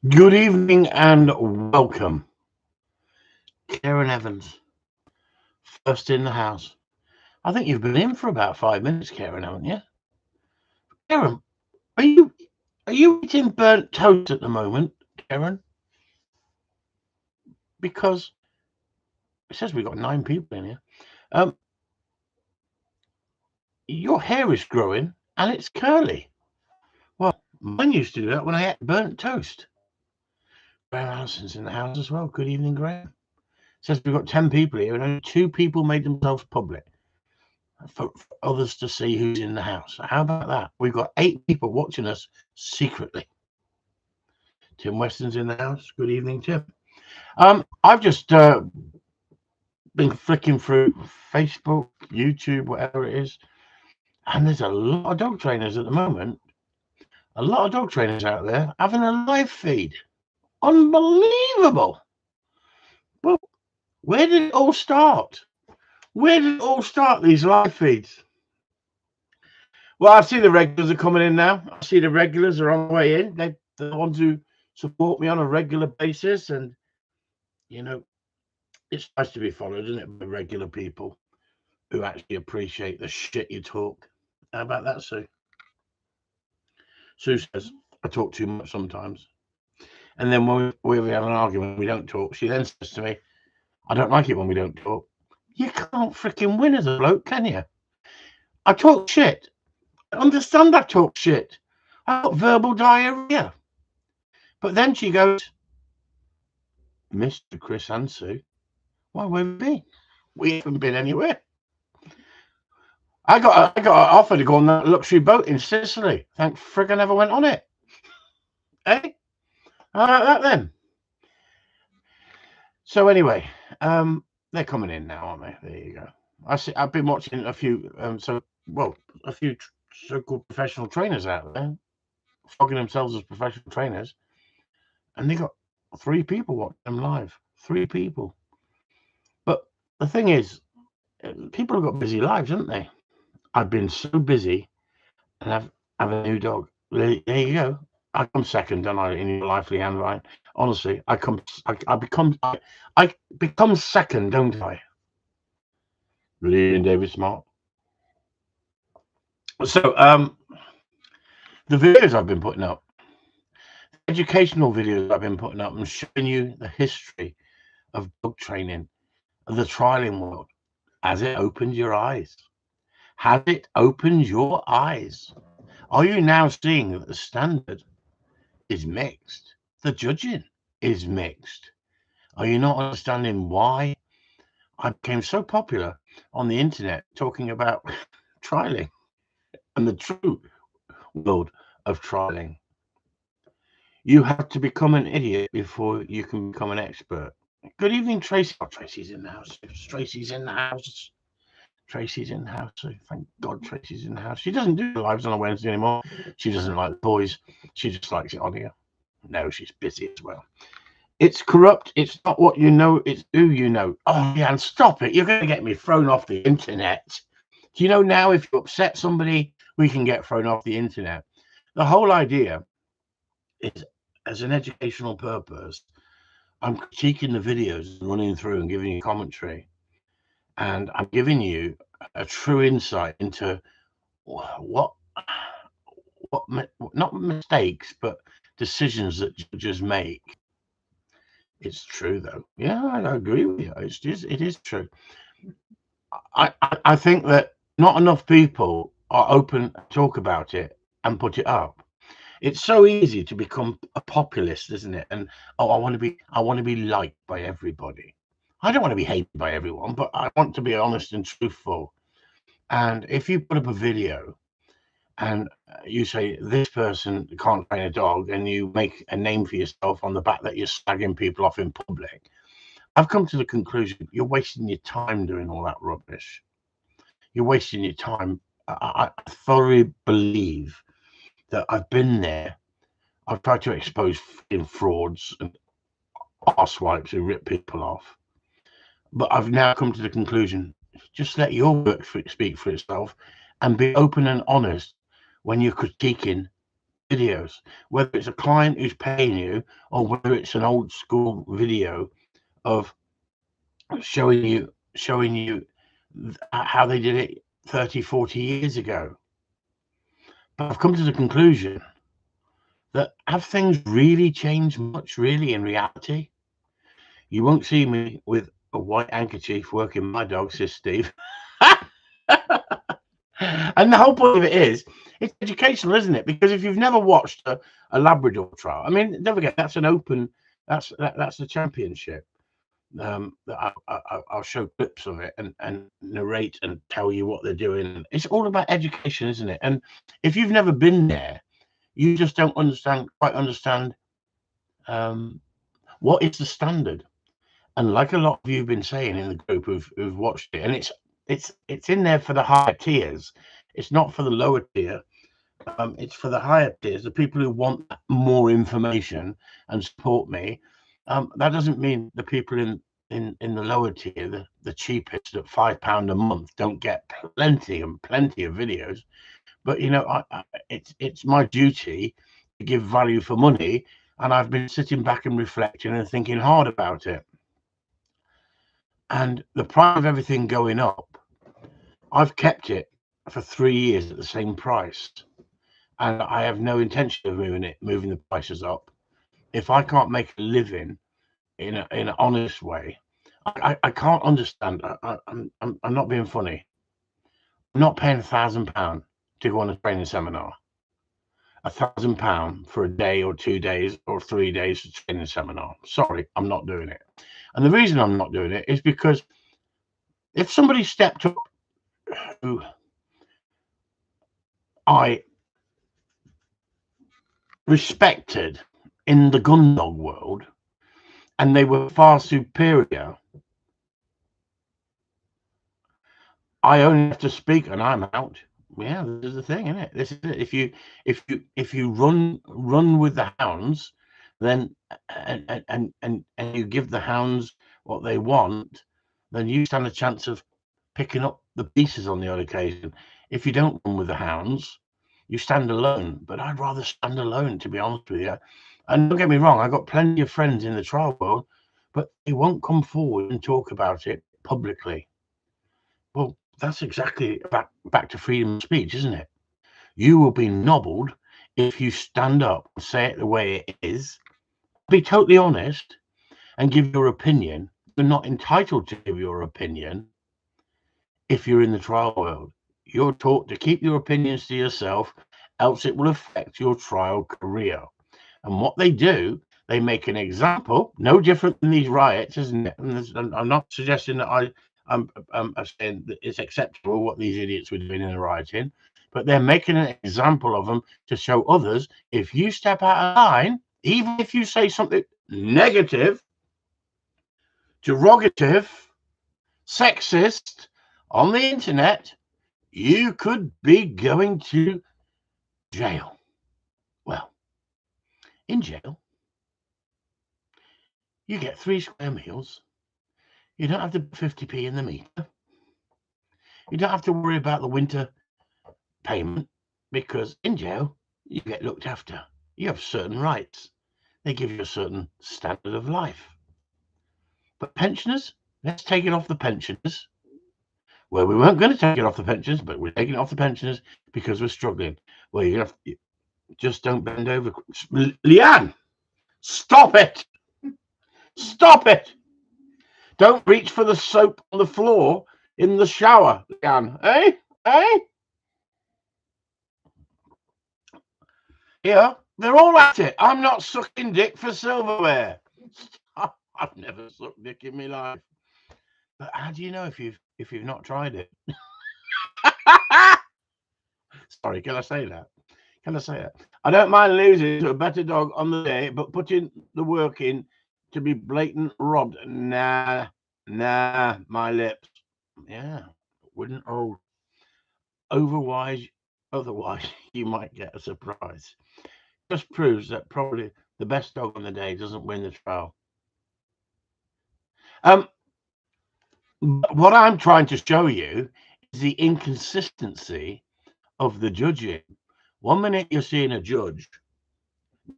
Good evening and welcome. Karen Evans, first in the house. I think you've been in for about 5 minutes, Karen, haven't you? Karen, are you are you eating burnt toast at the moment, Karen? Because it says we've got 9 people in here. Um, your hair is growing and it's curly. Well, mine used to do that when I ate burnt toast. Graham Allison's in the house as well. Good evening, Graham. It says we've got 10 people here and only 2 people made themselves public. For others to see who's in the house. How about that? We've got 8 people watching us secretly. Tim Weston's in the house. Good evening, Tim. I've just been flicking through Facebook, YouTube, whatever it is, and there's a lot of dog trainers at the moment. A lot of dog trainers out there having a live feed. Unbelievable. Well, where did it all start? Where did it all start, these live feeds? Well, I see the regulars are coming in now. I see the regulars are on the way in. They're the ones who support me on a regular basis. And, you know, it's nice to be followed, isn't it, by regular people who actually appreciate the shit you talk. How about that, Sue? Sue says, I talk too much sometimes. And then when we have an argument, we don't talk. She then says to me, I don't like it when we don't talk. You can't freaking win as a bloke, can you? I talk shit. Understand I talk shit. I've got verbal diarrhea. But then she goes, Mr. Chris and Sue, why where have we been? We haven't been anywhere. I got an offer to go on that luxury boat in Sicily. Thank frig I never went on it. Eh? How about that then? So anyway, they're coming in now, aren't they? There you go. I've been watching a few a few so-called professional trainers out there flogging themselves as professional trainers, and they got 3 people watching them live. 3 people. But the thing is, people have got busy lives, haven't they? I've been so busy, and I've a new dog. There you go. I come second, don't I, in your lively handline? Honestly, I become second, don't I? Really, David Smart. So, the videos I've been putting up, educational videos I've been putting up, and showing you the history of dog training, of the trialing world. Has it opened your eyes? Has it opened your eyes? Are you now seeing that the standard is mixed? The judging is mixed. Are you not understanding why I became so popular on the internet talking about trialing and the true world of trialing? You have to become an idiot before you can become an expert. Good evening, Tracy. Oh, Tracy's in the house. Tracy's in the house. Tracy's in the house. So thank God Tracy's in the house. She doesn't do lives on a Wednesday anymore. She doesn't like the boys. She just likes it on here. No, she's busy as well. It's corrupt. It's not what you know. It's who you know. Oh, yeah, and stop it. You're going to get me thrown off the internet. Do you know now if you upset somebody, we can get thrown off the internet? The whole idea is, as an educational purpose, I'm critiquing the videos, running through and giving you commentary. And I'm giving you a true insight into what not mistakes, but decisions that judges make. It's true, though. Yeah, I agree with you. It is true. I think that not enough people are open to talk about it and put it up. It's so easy to become a populist, isn't it? And I want to be liked by everybody. I don't want to be hated by everyone, but I want to be honest and truthful. And if you put up a video and you say this person can't train a dog, and you make a name for yourself on the back that you're slagging people off in public, I've come to the conclusion you're wasting your time doing all that rubbish. You're wasting your time. I thoroughly believe that I've been there. I've tried to expose frauds and arse-wipes who rip people off. But I've now come to the conclusion, just let your work speak for itself and be open and honest when you're critiquing videos, whether it's a client who's paying you or whether it's an old school video of showing you how they did it 30, 40 years ago. But I've come to the conclusion that have things really changed much, really, in reality? You won't see me with a white handkerchief working my dog, says Steve. And the whole point of it is, it's educational, isn't it? Because if you've never watched a Labrador trial, I mean, don't forget, that's an open, that's the championship. I'll show clips of it and narrate and tell you what they're doing. It's all about education, isn't it? And if you've never been there, you just don't quite understand what is the standard. And like a lot of you have been saying in the group who've watched it, and it's in there for the higher tiers. It's not for the lower tier. It's for the higher tiers, the people who want more information and support me. That doesn't mean the people in the lower tier, the cheapest at £5 a month, don't get plenty of videos. But you know, it's my duty to give value for money, and I've been sitting back and reflecting and thinking hard about it. And the price of everything going up, I've kept it for 3 years at the same price, and I have no intention of moving the prices up. If I can't make a living in an honest way, I can't understand. I'm not being funny. I'm not paying £1,000 to go on a training seminar. £1,000 for a day or 2 days or 3 days to training seminar. Sorry, I'm not doing it. And the reason I'm not doing it is because if somebody stepped up who I respected in the Gundog world and they were far superior, I only have to speak and I'm out. Yeah, this is the thing, isn't it? This is it. If you run with the hounds, then and you give the hounds what they want, then you stand a chance of picking up the pieces on the odd occasion. If you don't run with the hounds, you stand alone. But I'd rather stand alone, to be honest with you. And don't get me wrong, I've got plenty of friends in the trial world, but they won't come forward and talk about it publicly. Well, that's exactly back to freedom of speech, isn't it? You will be nobbled if you stand up and say it the way it is, be totally honest, and give your opinion. You're not entitled to give your opinion if you're in the trial world. You're taught to keep your opinions to yourself, else it will affect your trial career. And what they do, they make an example, no different than these riots, isn't it? And I'm not suggesting that I'm saying that it's acceptable what these idiots were doing in the rioting, but they're making an example of them to show others, if you step out of line, even if you say something negative, derogative, sexist on the internet, you could be going to jail. Well, in jail, you get 3 square meals. You don't have to put 50p in the meter. You don't have to worry about the winter payment, because in jail, you get looked after. You have certain rights. They give you a certain standard of life. But pensioners, let's take it off the pensioners. Well, we weren't going to take it off the pensioners, but we're taking it off the pensioners because we're struggling. Well, you have to, just don't bend over. Leanne, stop it. Stop it. Don't reach for the soap on the floor in the shower, Leanne. Eh? Eh? Yeah, they're all at it. I'm not sucking dick for silverware. I've never sucked dick in my life. But how do you know if you've not tried it? Sorry, can I say that? Can I say it? I don't mind losing to a better dog on the day, but putting the work in to be blatant robbed. Nah, my lips. Yeah, wouldn't hold. Otherwise, you might get a surprise. Just proves that probably the best dog on the day doesn't win the trial. What I'm trying to show you is the inconsistency of the judging. 1 minute you're seeing a judge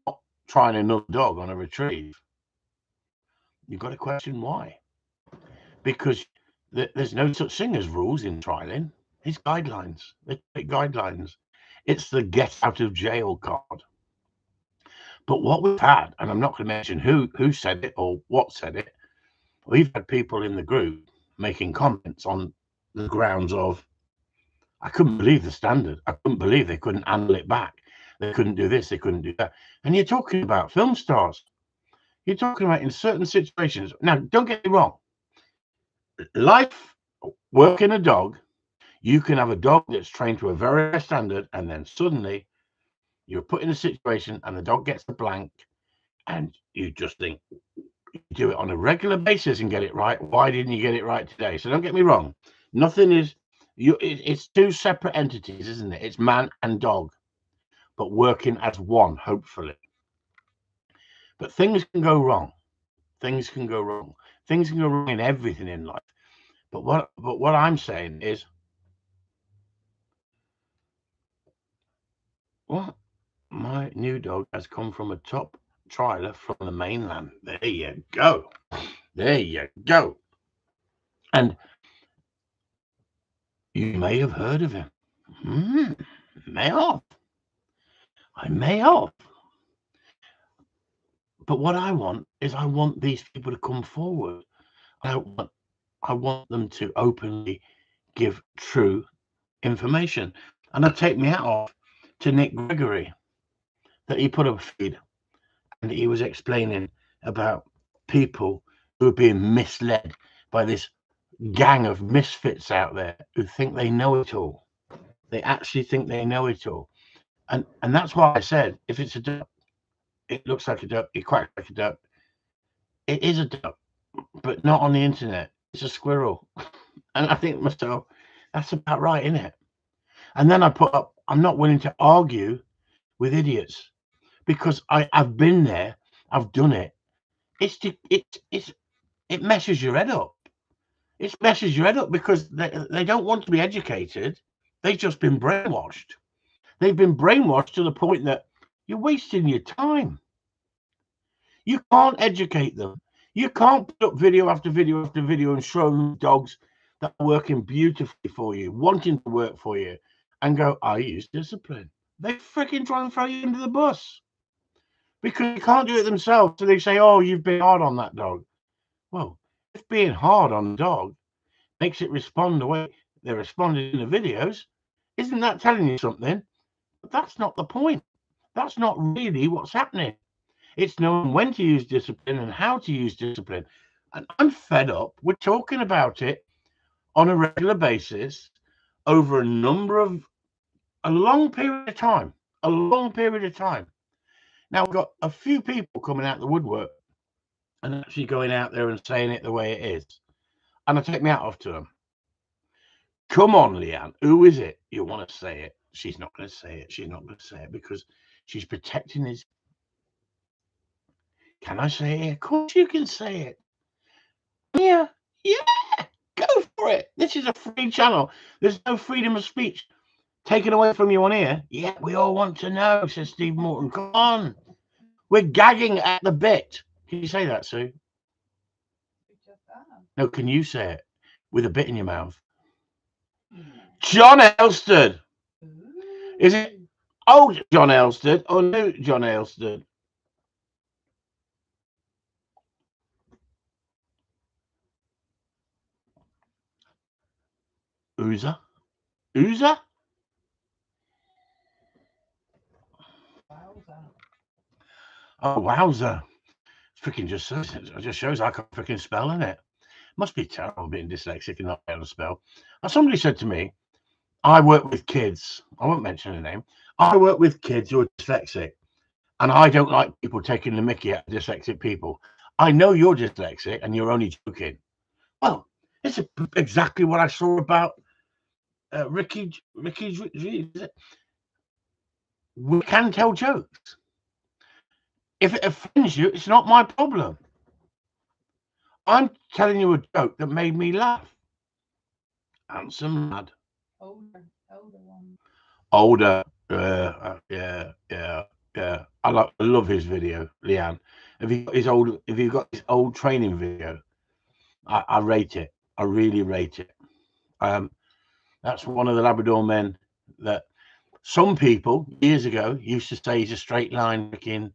not trying another dog on a retrieve, you've got to question why. Because there's no such thing as rules in trialing. It's guidelines. They're guidelines. It's the get out of jail card. But what we've had, and I'm not going to mention who said it or what said it, we've had people in the group making comments on the grounds of, I couldn't believe the standard. I couldn't believe they couldn't handle it back. They couldn't do this. They couldn't do that. And you're talking about film stars. You're talking about in certain situations. Now, don't get me wrong. Life, working a dog, you can have a dog that's trained to a very high standard, and then suddenly you're put in a situation and the dog gets the blank, and you just think, you do it on a regular basis and get it right. Why didn't you get it right today? So don't get me wrong. Nothing is, it's two separate entities, isn't it? It's man and dog, but working as one, hopefully. But things can go wrong. Things can go wrong. Things can go wrong in everything in life. But what I'm saying is, what? My new dog has come from a top trialer from the mainland. There you go. There you go. And you may have heard of him. May have. I may have. But what I want is, I want these people to come forward. I want them to openly give true information. And I take my hat off to Nick Gregory that he put up a feed and he was explaining about people who are being misled by this gang of misfits out there who think they know it all. They actually think they know it all. And that's why I said, if it's a duck, it looks like a duck, it quacks like a duck. It is a duck, but not on the internet. It's a squirrel. And I think to myself, that's about right, isn't it? And then I put up, I'm not willing to argue with idiots, because I've been there, I've done it. It messes your head up. It messes your head up because they don't want to be educated. They've just been brainwashed. They've been brainwashed to the point that you're wasting your time. You can't educate them. You can't put up video after video after video and show them dogs that are working beautifully for you, wanting to work for you, and go, I use discipline. They freaking try and throw you into the bus because they can't do it themselves. So they say, oh, you've been hard on that dog. Well, if being hard on a dog makes it respond the way they're responding in the videos, isn't that telling you something? But that's not the point. That's not really what's happening. It's knowing when to use discipline and how to use discipline. And I'm fed up. We're talking about it on a regular basis over a long period of time. A long period of time. Now, we've got a few people coming out the woodwork and actually going out there and saying it the way it is. And I take my hat off to them. Come on, Leanne. Who is it? You want to say it. She's not going to say it. She's not going to say it because she's protecting his. Can I say it? Of course you can say it. Yeah. Go for it. This is a free channel. There's no freedom of speech taken away from you on here. Yeah, we all want to know, says Steve Morton. Come on. We're gagging at the bit. Can you say that, Sue? No, can you say it with a bit in your mouth? John Elstead. Is it old John Elstead or new John Elstead? Oozer? Oh, wowzer. Freaking just shows I can't freaking spell, innit? Must be terrible being dyslexic and not able to spell. Now, somebody said to me, I work with kids. I won't mention a name. I work with kids who are dyslexic, and I don't like people taking the mickey out of dyslexic people. I know you're dyslexic and you're only joking. Well, it's exactly what I saw about Ricky. We can tell jokes. If it offends you, it's not my problem. I'm telling you a joke that made me laugh. Handsome lad. Older one. Older. Yeah. I love his video, Leanne. If you got his old training video, I rate it. I really rate it. That's one of the Labrador men that some people years ago used to say he's a straight line freaking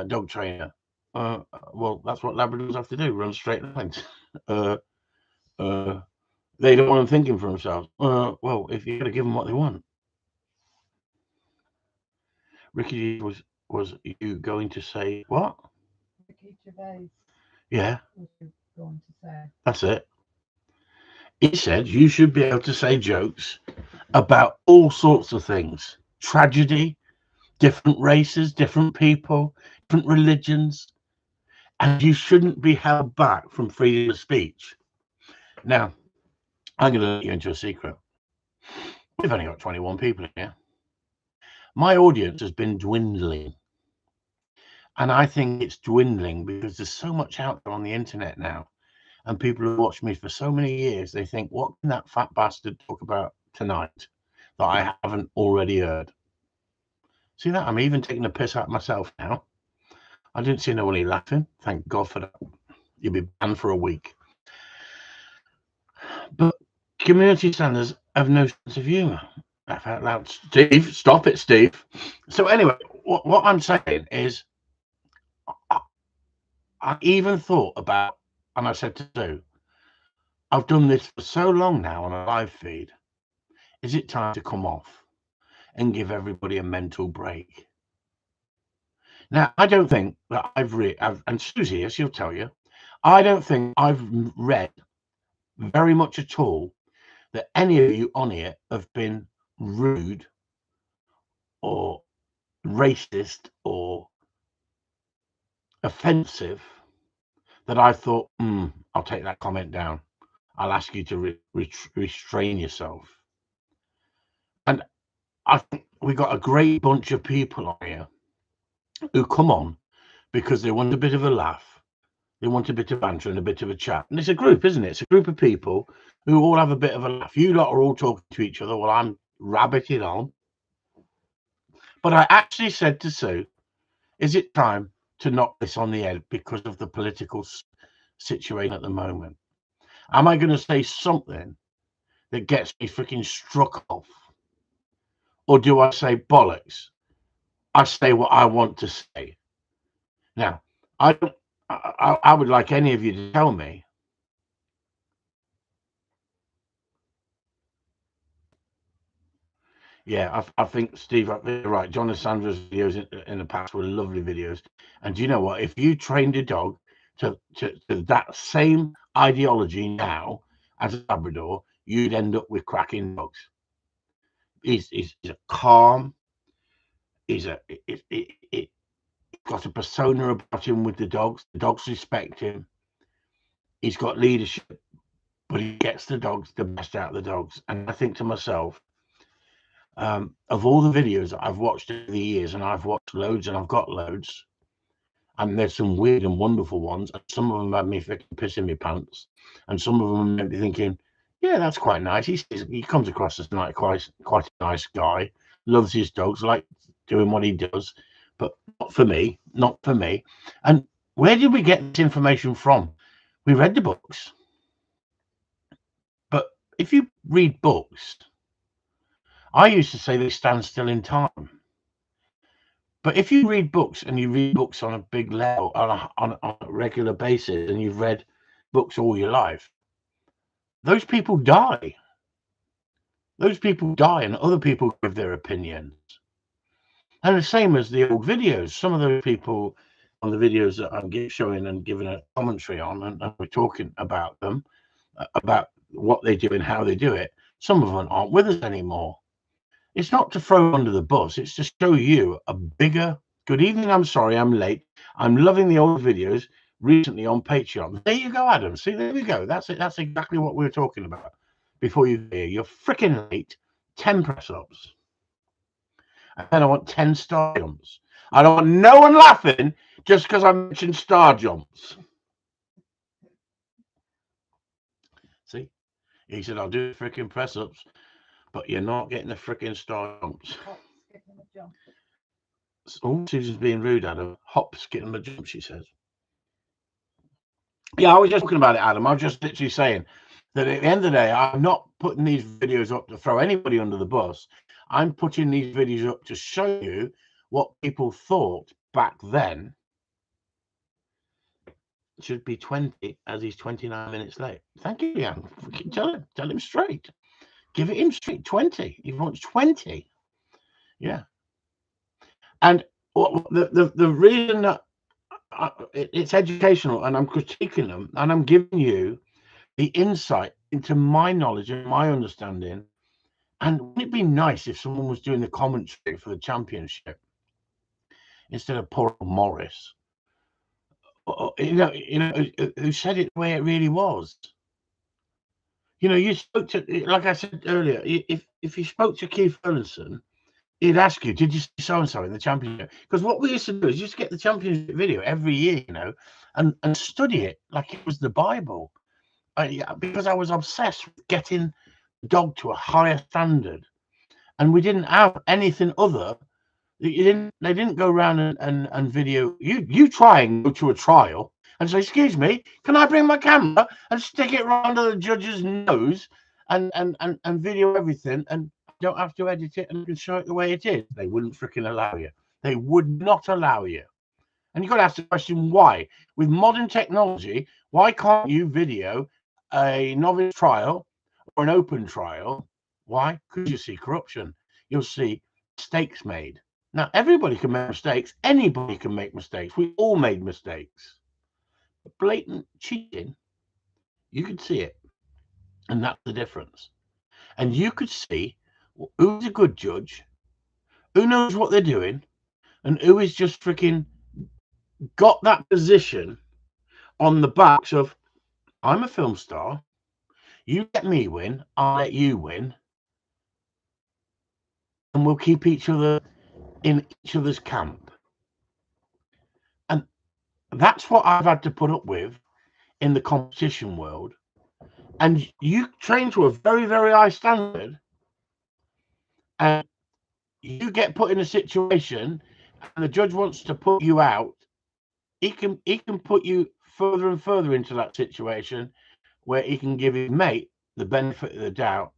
dog trainer. Well, that's what Labradors have to do, run straight lines. They don't want them thinking for themselves. Well, if you're going to give them what they want. Ricky, was you going to say what? Ricky Gervais. Yeah. Was you going to say? That's it. He said you should be able to say jokes about all sorts of things. Tragedy, different races, different people, different religions. And you shouldn't be held back from freedom of speech. Now, I'm going to let you into a secret. We've only got 21 people here. My audience has been dwindling. And I think it's dwindling because there's so much out there on the internet now. And people who watched me for so many years, they think, what can that fat bastard talk about tonight that I haven't already heard? See that? I'm even taking a piss out of myself now. I didn't see nobody laughing. Thank God for that. You'll be banned for a week. But community standards have no sense of humour. Laugh out loud. Steve, stop it, Steve. So anyway, what I'm saying is, I even thought about, and I said to Sue, I've done this for so long now on a live feed. Is it time to come off and give everybody a mental break? Now, I don't think that and Susie here, she'll tell you, I don't think I've read very much at all that any of you on here have been rude or racist or offensive that I thought, I'll take that comment down. I'll ask you to restrain yourself. And I think we got a great bunch of people on here who come on because they want a bit of a laugh. They want a bit of banter and a bit of a chat. And it's a group, isn't it? It's a group of people who all have a bit of a laugh. You lot are all talking to each other while I'm rabbiting on. But I actually said to Sue, is it time to knock this on the head because of the political situation at the moment? Am I going to say something that gets me freaking struck off? Or do I say bollocks? I say what I want to say. Now, I would like any of you to tell me. Yeah, I think, Steve, you're right. John and Sandra's videos in the past were lovely videos. And do you know what? If you trained a dog to that same ideology now as a Labrador, you'd end up with cracking dogs. He's a calm. He's got a persona about him with the dogs. The dogs respect him. He's got leadership, but he gets the best out of the dogs. And I think to myself, of all the videos that I've watched over the years, and I've watched loads and I've got loads, and there's some weird and wonderful ones, and some of them had me pissing my pants, and some of them made me thinking, yeah, that's quite nice. He comes across as quite a nice guy, loves his dogs, like doing what he does, but not for me. And where did we get this information from? We read the books. But if you read books, I used to say they stand still in time. But if you read books and you read books on a big level, on a regular basis, and you've read books all your life, those people die. Those people die and other people give their opinions. And the same as the old videos. Some of those people on the videos that I'm showing and giving a commentary on, and we're talking about them, about what they do and how they do it, some of them aren't with us anymore. It's not to throw under the bus. It's to show you a bigger, good evening, I'm sorry, I'm late. I'm loving the old videos recently on Patreon. There you go, Adam. See, there we go. That's it. That's exactly what we were talking about before you hear. You're freaking late. 10 press-ups. And then I want 10 star jumps. I don't want no one laughing just because I mentioned star jumps. See? He said, I'll do freaking press-ups, but you're not getting the freaking star jumps. Oh, Susan's being rude, Adam. Hop, skip, and a jump, she says. Yeah, I was just talking about it, Adam. I was just literally saying that at the end of the day, I'm not putting these videos up to throw anybody under the bus. I'm putting these videos up to show you what people thought back then. It should be 20, as he's 29 minutes late. Thank you, Jan. Tell him straight. Give it him straight. 20. He wants 20. Yeah. And the reason that it's educational, and I'm critiquing them, and I'm giving you the insight into my knowledge and my understanding. And wouldn't it be nice if someone was doing the commentary for the championship instead of poor Morris? Who said it the way it really was? You spoke to, like I said earlier, if you spoke to Keith Erlandson, he'd ask you, did you see so-and-so in the championship? Because what we used to do is just get the championship video every year, and study it like it was the Bible. Because I was obsessed with getting the dog to a higher standard. And we didn't have anything other. They didn't go around and video. You try and go to a trial and say, excuse me, can I bring my camera and stick it right under the judge's nose and video everything, and don't have to edit it and show it the way it is? They wouldn't freaking allow you. They would not allow you. And you've got to ask the question, why? With modern technology, why can't you video a novice trial or an open trial? Why? Because you see corruption. You'll see mistakes made. Now, everybody can make mistakes. Anybody can make mistakes. We all made mistakes. But blatant cheating, you could see it. And that's the difference. And you could see who's a good judge, who knows what they're doing, and who is just freaking got that position on the backs of, I'm a film star, you let me win, I'll let you win, and we'll keep each other in each other's camp. And that's what I've had to put up with in the competition world. And you train to a very, very high standard, and you get put in a situation and the judge wants to put you out, he can put you further and further into that situation where he can give his mate the benefit of the doubt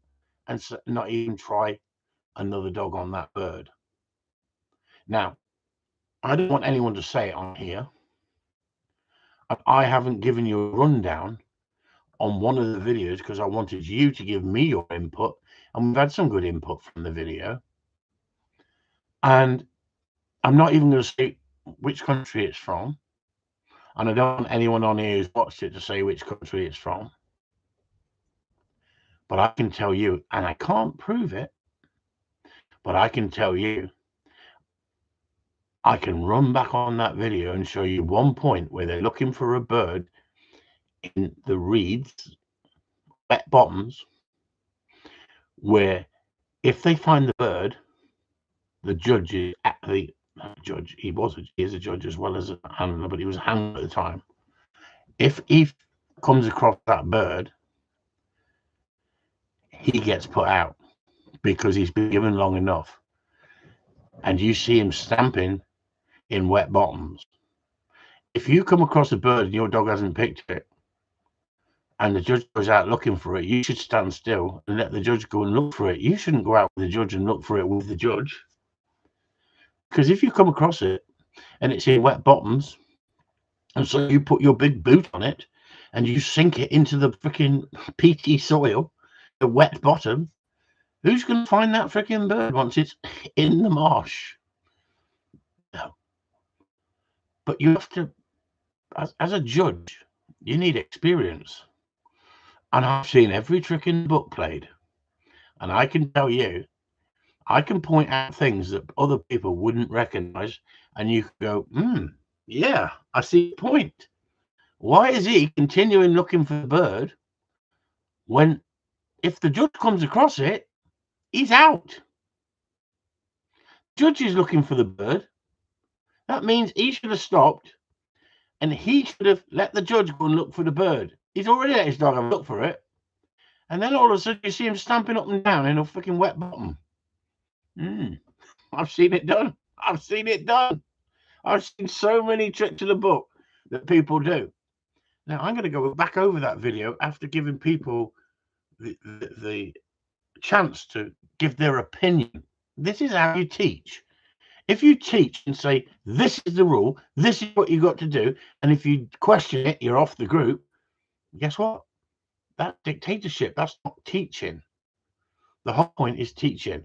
and not even try another dog on that bird. Now, I don't want anyone to say it on here. I haven't given you a rundown on one of the videos because I wanted you to give me your input, and we've had some good input from the video. And I'm not even going to say which country it's from, and I don't want anyone on here who's watched it to say which country it's from. But I can tell you, and I can't prove it, but I can tell you, I can run back on that video and show you one point where they're looking for a bird in the reeds, wet bottoms, where if they find the bird, the judge is he is a judge as well as a handler, but he was a handler at the time. If he comes across that bird, he gets put out because he's been given long enough. And you see him stamping in wet bottoms. If you come across a bird and your dog hasn't picked it, and the judge goes out looking for it, you should stand still and let the judge go and look for it. You shouldn't go out with the judge and look for it with the judge. Because if you come across it and it's in wet bottoms, and so you put your big boot on it and you sink it into the freaking peaty soil, the wet bottom, who's going to find that freaking bird once it's in the marsh? No. But you have to, as a judge, you need experience. And I've seen every trick in the book played. And I can tell you, I can point out things that other people wouldn't recognize. And you can go, yeah, I see the point. Why is he continuing looking for the bird when if the judge comes across it, he's out? Judge is looking for the bird. That means he should have stopped and he should have let the judge go and look for the bird. He's already let his dog have a look for it. And then all of a sudden you see him stamping up and down in a freaking wet bottom. I've seen it done. I've seen it done. I've seen so many tricks in the book that people do. Now, I'm going to go back over that video after giving people the chance to give their opinion. This is how you teach. If you teach and say, this is the rule, this is what you got to do, and if you question it, you're off the group, guess what? That's dictatorship. That's not teaching. The whole point is teaching.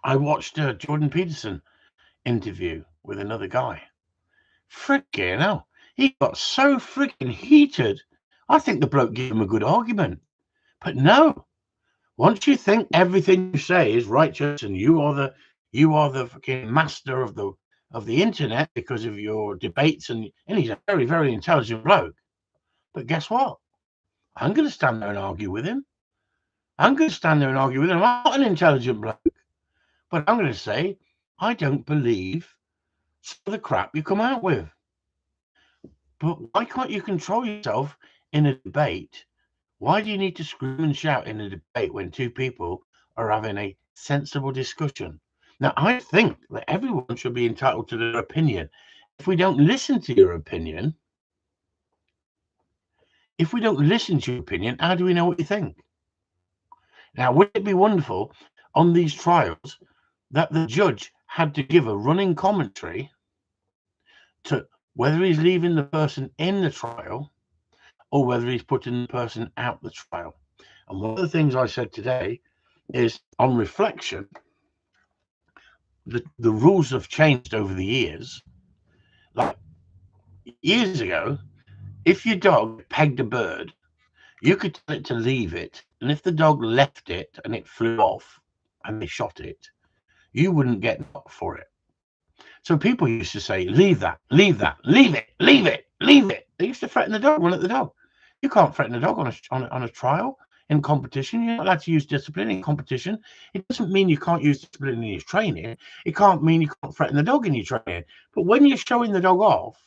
I watched a Jordan Peterson interview with another guy. Freaking hell. He got so freaking heated. I think the bloke gave him a good argument. But no. Once you think everything you say is righteous and you are the fucking master of the internet because of your debates, and he's a very, very intelligent bloke. But guess what? I'm going to stand there and argue with him. I'm not an intelligent bloke. But I'm going to say, I don't believe some of the crap you come out with. But why can't you control yourself in a debate? Why do you need to scream and shout in a debate when two people are having a sensible discussion? Now, I think that everyone should be entitled to their opinion. If we don't listen to your opinion, how do we know what you think? Now, would it be wonderful on these trials that the judge had to give a running commentary to whether he's leaving the person in the trial or whether he's putting the person out the trial? And one of the things I said today is, on reflection, the rules have changed over the years. Like years ago, if your dog pegged a bird, you could tell it to leave it, and if the dog left it and it flew off and they shot it, you wouldn't get knocked for it. So people used to say, leave that, leave it, leave it. They used to threaten the dog, run at the dog. You can't threaten a dog on a trial. In competition, you're not allowed to use discipline in competition. It doesn't mean you can't use discipline in your training. It can't mean you can't threaten the dog in your training. But when you're showing the dog off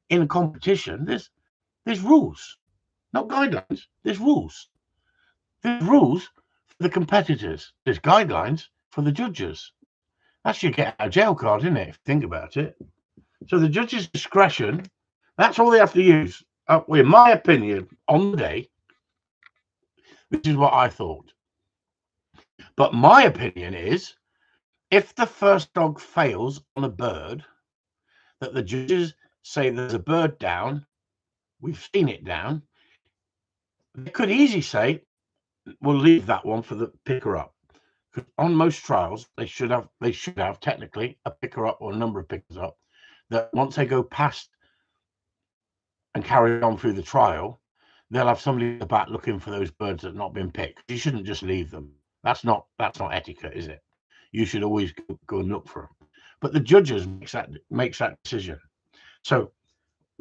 in a competition, there's rules, not guidelines. There's rules. There's rules for the competitors. There's guidelines for the judges. That's your get out of jail card, isn't it? If you think about it. So the judge's discretion, that's all they have to use. In my opinion, on the day, this is what I thought. But my opinion is, if the first dog fails on a bird, that the judges say there's a bird down, we've seen it down, they could easily say, we'll leave that one for the picker up. Because on most trials, they should have technically a picker up or a number of pickers up, that once they go past and carry on through the trial, they'll have somebody at the back looking for those birds that have not been picked. You shouldn't just leave them. That's not etiquette, is it? You should always go and look for them. But the judges makes that decision. So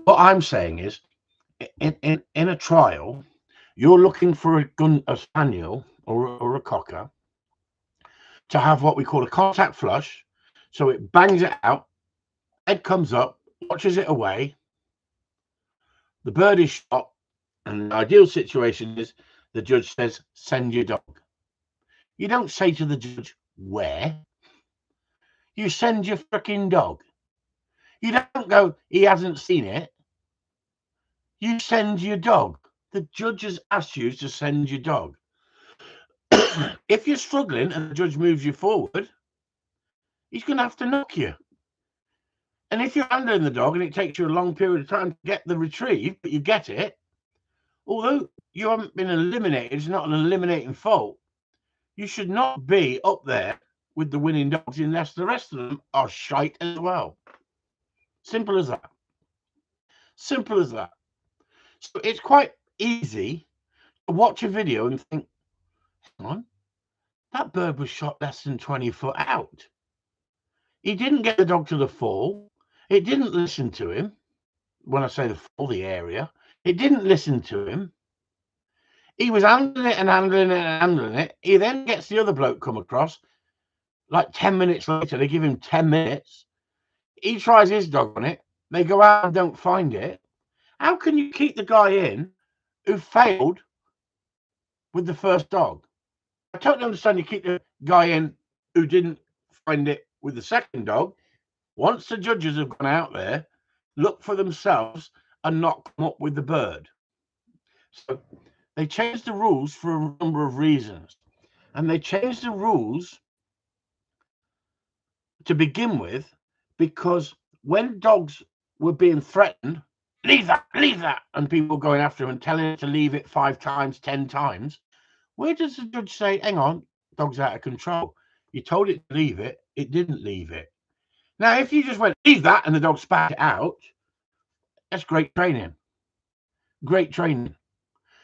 what I'm saying is, in a trial, you're looking for a spaniel or a cocker to have what we call a contact flush. So it bangs it out, head comes up, watches it away, the bird is shot, and the ideal situation is the judge says, send your dog. You don't say to the judge, where? You send your freaking dog. You don't go, he hasn't seen it. You send your dog. The judge has asked you to send your dog. If you're struggling and the judge moves you forward, he's going to have to knock you. And if you're handling the dog and it takes you a long period of time to get the retrieve, but you get it, although you haven't been eliminated, it's not an eliminating fault, you should not be up there with the winning dogs unless the rest of them are shite as well. Simple as that. Simple as that. So it's quite easy to watch a video and think, hang on, that bird was shot less than 20 foot out. He didn't get the dog to the fall. It didn't listen to him. When I say the fall, the area, it didn't listen to him. He was handling it and handling it and handling it. He then gets the other bloke come across. Like 10 minutes later, they give him 10 minutes. He tries his dog on it. They go out and don't find it. How can you keep the guy in who failed with the first dog? I totally understand you keep the guy in who didn't find it with the second dog, once the judges have gone out there, look for themselves and not come up with the bird. So they changed the rules for a number of reasons. And they changed the rules to begin with because when dogs were being threatened, leave that, and people going after them and telling them to leave it 5 times, 10 times, where does the judge say, hang on, dog's out of control? You told it to leave it, it didn't leave it. Now, if you just went, leave that, and the dog spat it out, that's great training. Great training.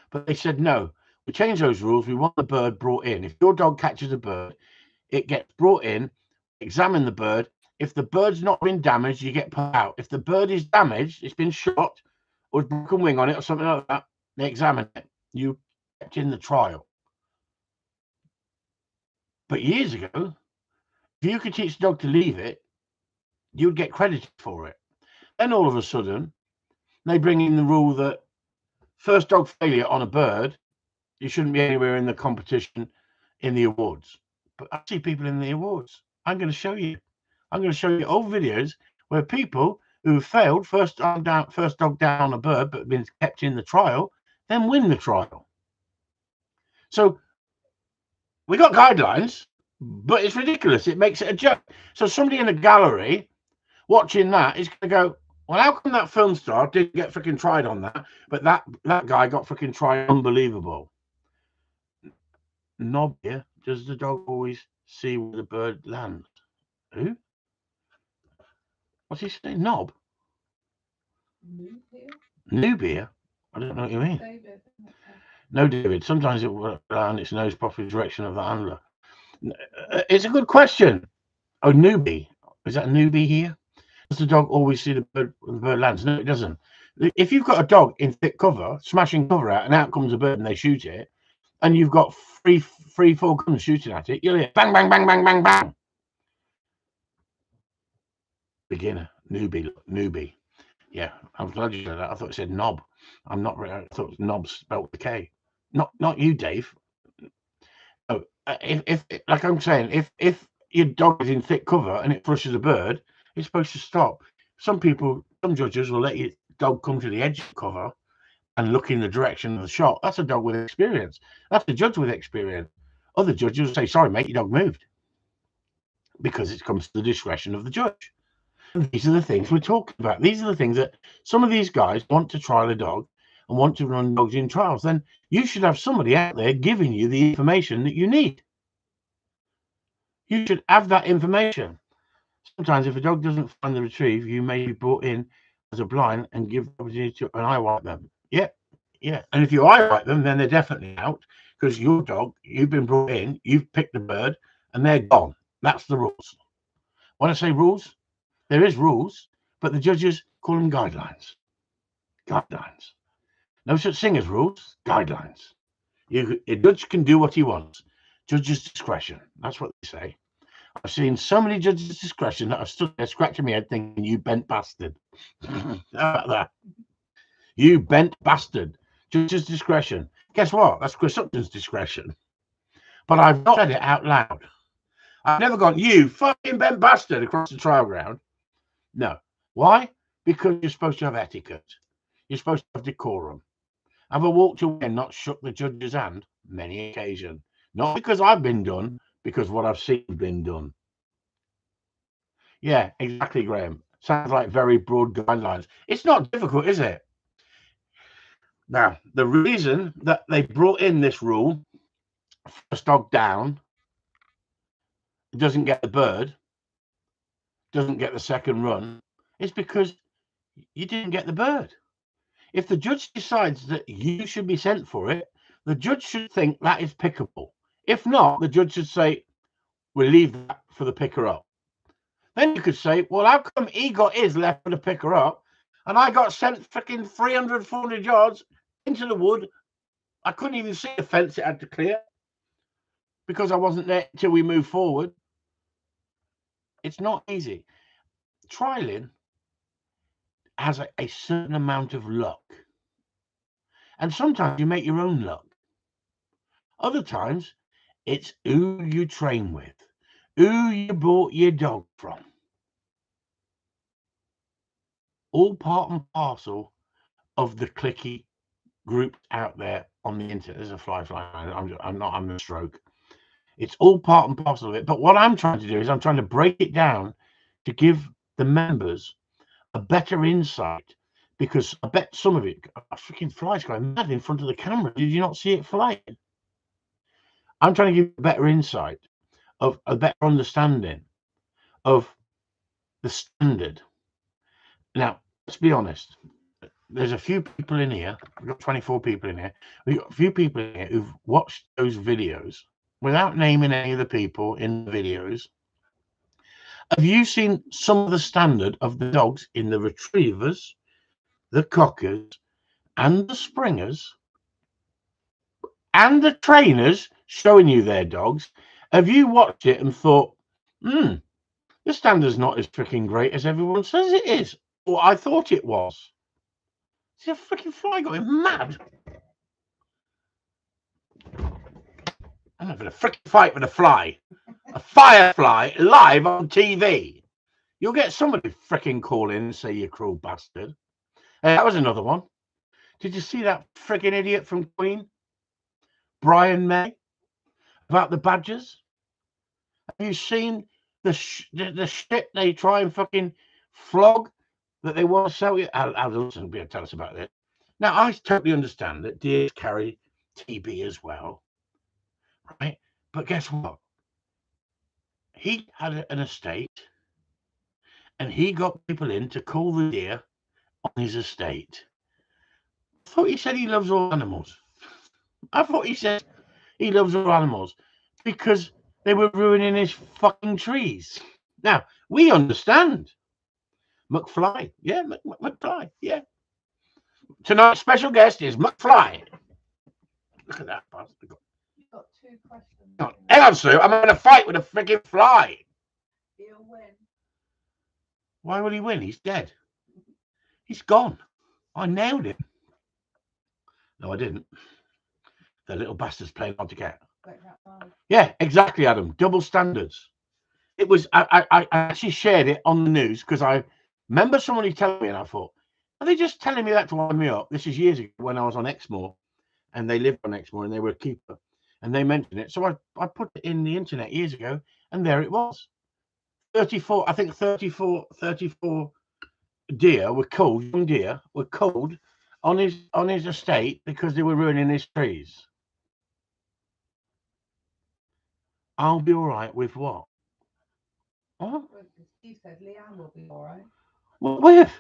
But they said, no, we changed those rules. We want the bird brought in. If your dog catches a bird, it gets brought in, examine the bird. If the bird's not been damaged, you get put out. If the bird is damaged, it's been shot or broken wing on it or something like that, they examine it. You kept in the trial. But years ago, if you could teach a dog to leave it, you would get credited for it. Then all of a sudden, they bring in the rule that first dog failure on a bird, you shouldn't be anywhere in the competition in the awards. But I see people in the awards. I'm going to show you. I'm going to show you old videos where people who failed first dog down on a bird but have been kept in the trial, then win the trial. So we got guidelines, but it's ridiculous. It makes it a joke. So somebody in a gallery watching that is going to go, well, how come that film star didn't get freaking tried on that, but that guy got freaking tried? Unbelievable. Knob here. Does the dog always see where the bird lands? Who? What's he saying? Knob? Nubia? I don't know what you mean. David. No, David. Sometimes it will land its nose properly direction of the handler. It's a good question. Oh, newbie. Is that a newbie here? Does the dog always see the bird when the bird lands? No, it doesn't. If you've got a dog in thick cover, smashing cover out, and out comes a bird and they shoot it, and you've got three, 4 guns shooting at it, you'll hear bang, bang, bang, bang, bang, bang. Beginner, newbie. Yeah, I'm glad you said that. I thought it said knob. I'm not. I thought it was knob spelled with a K. Not you, Dave. Oh, if like I'm saying, if your dog is in thick cover and it flushes a bird, it's supposed to stop. Some judges will let your dog come to the edge of cover and look in the direction of the shot. That's a dog with experience. That's a judge with experience. Other judges will say, sorry, mate, your dog moved. Because it comes to the discretion of the judge. And these are the things we're talking about. These are the things that some of these guys want to trial a dog and want to run dogs in trials. Then you should have somebody out there giving you the information that you need. You should have that information. Sometimes if a dog doesn't find the retrieve, you may be brought in as a blind and give the opportunity to an eye wipe them. Yeah. And if you eye wipe them, then they're definitely out because your dog, you've been brought in, you've picked the bird, and they're gone. That's the rules. When I say rules, there is rules, but the judges call them guidelines. Guidelines. No such thing as rules, guidelines. A judge can do what he wants. Judge's discretion. That's what they say. I've seen so many judges' discretion that I've stood there scratching my head thinking, you bent bastard. How about that? You bent bastard. Judge's discretion. Guess what? That's Chris Upton's discretion. But I've not said it out loud. I've never gone, you fucking bent bastard across the trial ground. No. Why? Because you're supposed to have etiquette. You're supposed to have decorum. Have I walked away and not shook the judge's hand? Many occasions. Not because I've been done, because what I've seen been done. Yeah, exactly, Graham. Sounds like very broad guidelines. It's not difficult, is it? Now, the reason that they brought in this rule, first dog down, doesn't get the bird, doesn't get the second run, is because you didn't get the bird. If the judge decides that you should be sent for it, the judge should think that is pickable. If not, the judge should say, we'll leave that for the picker up. Then you could say, well, how come he got his left for the picker up and I got sent freaking 300, 400 yards into the wood? I couldn't even see the fence it had to clear because I wasn't there until we moved forward. It's not easy. Trialing has a certain amount of luck. And sometimes you make your own luck. Other times, it's who you train with, who you bought your dog from. All part and parcel of the clicky group out there on the internet. There's a fly. I'm a stroke. It's all part and parcel of it. But what I'm trying to do is I'm trying to break it down to give the members a better insight, because I bet some of it, a freaking fly's going mad in front of the camera. Did you not see it flying? I'm trying to give a better insight, of a better understanding of the standard. Now, let's be honest. There's a few people in here. We've got 24 people in here. We've got a few people in here who've watched those videos without naming any of the people in the videos. Have you seen some of the standard of the dogs in the retrievers, the cockers, and the springers, and the trainers showing you their dogs? Have you watched it and thought, the standard's not as freaking great as everyone says it is? Or I thought it was. See, a freaking fly going mad. I'm having a freaking fight with a fly. A firefly live on TV. You'll get somebody freaking call in and say, you cruel bastard. That was another one. Did you see that freaking idiot from Queen? Brian May? About the badgers? Have you seen the shit they try and fucking flog that they want to sell you? I'll be able to tell us about this. Now, I totally understand that deers carry TB as well, right? But guess what? He had an estate, and he got people in to call the deer on his estate. I thought he said he loves all animals. I thought he said he loves all animals because they were ruining his fucking trees. Now, we understand. McFly. Yeah, McFly. Yeah. Tonight's special guest is McFly. Look at that bastard. You've got 2 questions. Hang on, Sue. I'm in a fight with a freaking fly. He'll win. Why would he win? He's dead. He's gone. I nailed him. No, I didn't. The little bastard's playing hard to get. Yeah, exactly, Adam. Double standards. It was. I actually shared it on the news because I remember somebody telling me, and I thought, are they just telling me that to wind me up? This is years ago when I was on Exmoor, and they lived on Exmoor, and they were a keeper, and they mentioned it. So I put it in the internet years ago, and there it was. 34, I think 34 deer were killed. Young deer were killed on his estate because they were ruining his trees. I'll be all right with what? What? Steve said Leanne will be all right. What with?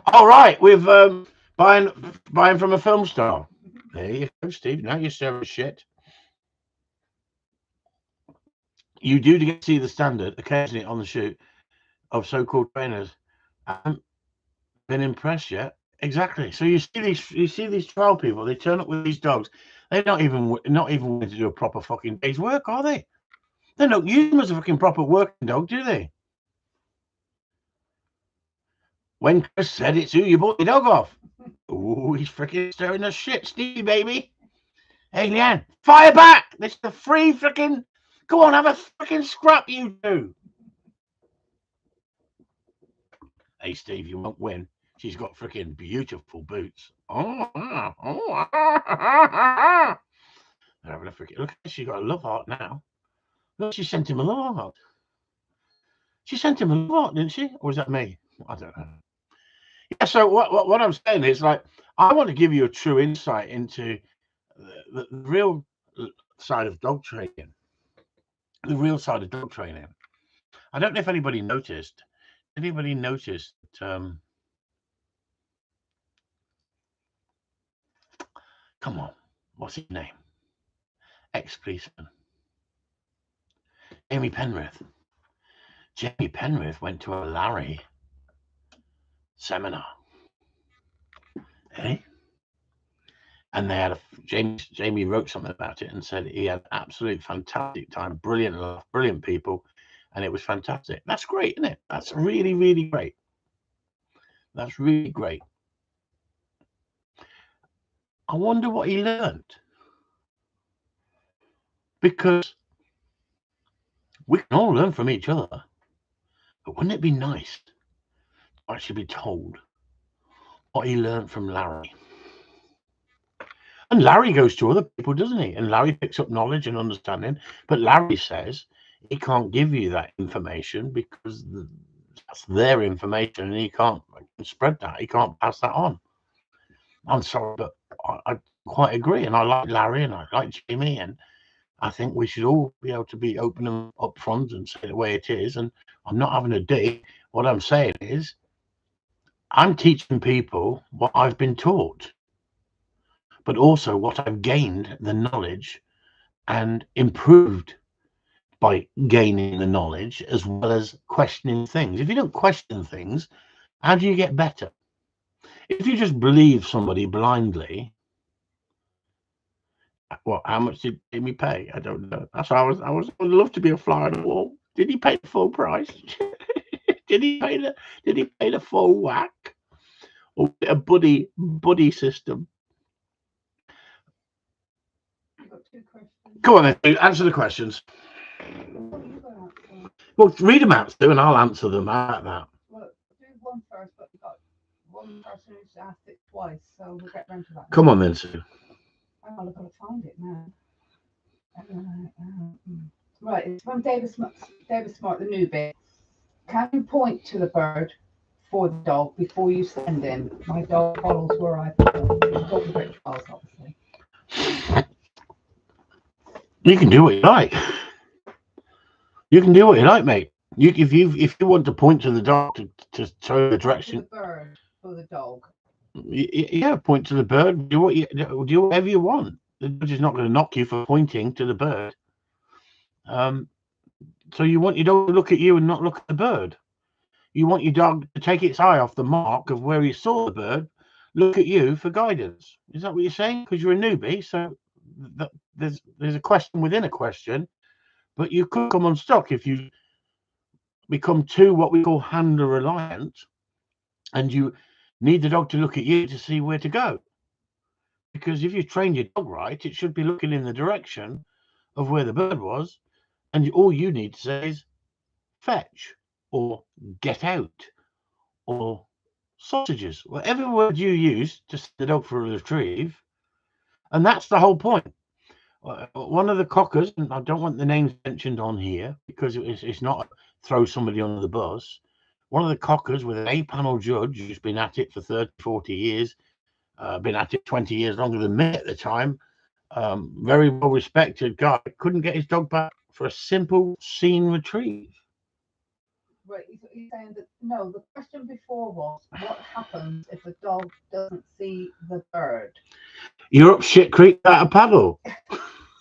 All right, with buying from a film star. There you go, Steve. Now you're serving shit. You do get to see the standard occasionally on the shoot of so-called trainers. I haven't been impressed yet. Exactly. So you see these trial people. They turn up with these dogs. They're not even willing to do a proper fucking day's work, are they? They don't use them as a fucking proper working dog, do they? When Chris said it's who you bought your dog off. Oh, he's freaking stirring the shit, Stevie, baby. Hey, Leanne, fire back. This is the free freaking. Go on, have a freaking scrap, you two. Hey, Steve, you won't win. She's got freaking beautiful boots. They're having a freaking look. She's got a love heart now. Look, she sent him a love heart. She sent him a love heart, didn't she? Or was that me? I don't know. Yeah. So what I'm saying is, like, I want to give you a true insight into the real side of dog training. The real side of dog training. I don't know if anybody noticed. Anybody noticed that? Come on, what's his name? Ex-policeman. Jamie Penrith. Jamie Penrith went to a Larry seminar. Eh? And they had Jamie wrote something about it and said he had an absolute fantastic time, brilliant laugh, brilliant people, and it was fantastic. That's great, isn't it? That's really, really great. That's really great. I wonder what he learned. Because We can all learn from each other. But wouldn't it be nice to actually be told what he learned from Larry? And Larry goes to other people, doesn't he? And Larry picks up knowledge and understanding. But Larry says he can't give you that information because that's their information and he can't spread that. He can't pass that on. I'm sorry, but I quite agree. And I like Larry and I like Jamie. And I think we should all be able to be open and upfront and say the way it is. And I'm not having a dig. What I'm saying is I'm teaching people what I've been taught, but also what I've gained the knowledge and improved by gaining the knowledge, as well as questioning things. If you don't question things, how do you get better? If you just believe somebody blindly, well, how much did Jimmy pay? I don't know. That's why I would love to be a fly on the wall. Did he pay the full price? Did he pay the full whack? Or a buddy system? You've got 2 questions. Go on then, answer the questions. What are you going to answer? Well, read them out, Stu, and I'll answer them. How about that? Well, do one first, but we've got one person who's asked it twice, so we'll get round to that. Come on then, Stu. Oh, I've got to find it now. Right, it's from David Smart, the newbie. Can you point to the bird for the dog before you send him? My dog follows where I follow. Talking about Charles, obviously. You can do what you like. You can do what you like, mate. If you want to point to the dog to show the direction, the bird for the dog. Yeah, point to the bird. Do whatever you want. The judge is not going to knock you for pointing to the bird. So you want your dog to look at you and not look at the bird. You want your dog to take its eye off the mark of where he saw the bird, look at you for guidance. Is that what you're saying? Because you're a newbie, so there's a question within a question, but you could come unstuck if you become too what we call handler reliant, and you need the dog to look at you to see where to go. Because if you train your dog right, it should be looking in the direction of where the bird was, and all you need to say is fetch or get out or sausages, whatever word you use to send the dog for a retrieve. And that's the whole point. One of the cockers, and I don't want the names mentioned on here because it's not throw somebody under the bus. One of the cockers with an A-panel judge who's been at it for 30, 40 years, been at it 20 years longer than me at the time, very well respected guy, couldn't get his dog back for a simple scene retrieve. Right, he's saying that no, the question before was what happens if a dog doesn't see the bird? You're up shit creek without a paddle.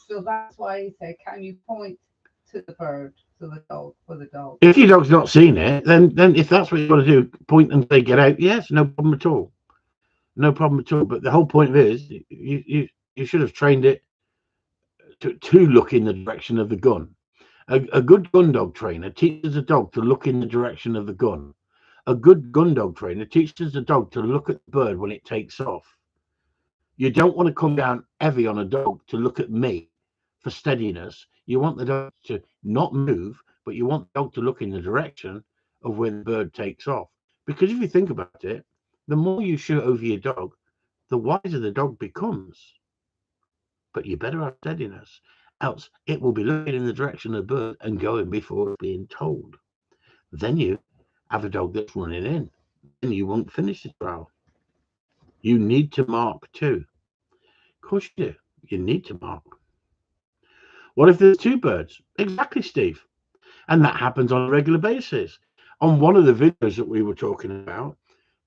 So that's why he said, can you point to the bird, to the dog, for the dog? If your dog's not seen it, then if that's what you want to do, point and say get out. Yes, no problem at all. No problem at all. But the whole point is you should have trained it to look in the direction of the gun. A good gun dog trainer teaches a dog to look in the direction of the gun. A good gun dog trainer teaches the dog to look at the bird when it takes off. You don't want to come down heavy on a dog to look at me for steadiness. You want the dog to not move, but you want the dog to look in the direction of where the bird takes off. Because if you think about it, the more you shoot over your dog, the wiser the dog becomes. But you better have steadiness, else it will be looking in the direction of the bird and going before being told. Then you have a dog that's running in, and you won't finish the trial. You need to mark too. Of course you do. You need to mark. What if there's 2 birds? Exactly, Steve. And that happens on a regular basis. On one of the videos that we were talking about,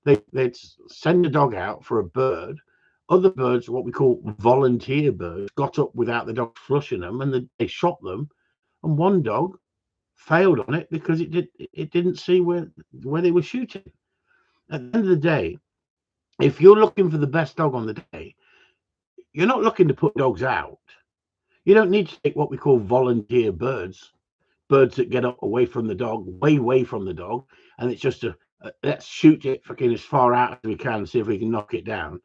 they'd send a dog out for a bird. Other birds, what we call volunteer birds, got up without the dog flushing them, and they shot them. And one dog failed on it because it didn't see where they were shooting. At the end of the day, if you're looking for the best dog on the day, you're not looking to put dogs out. You don't need to take what we call volunteer birds that get up away from the dog, way away from the dog, and it's just let's shoot it fucking as far out as we can, see if we can knock it down.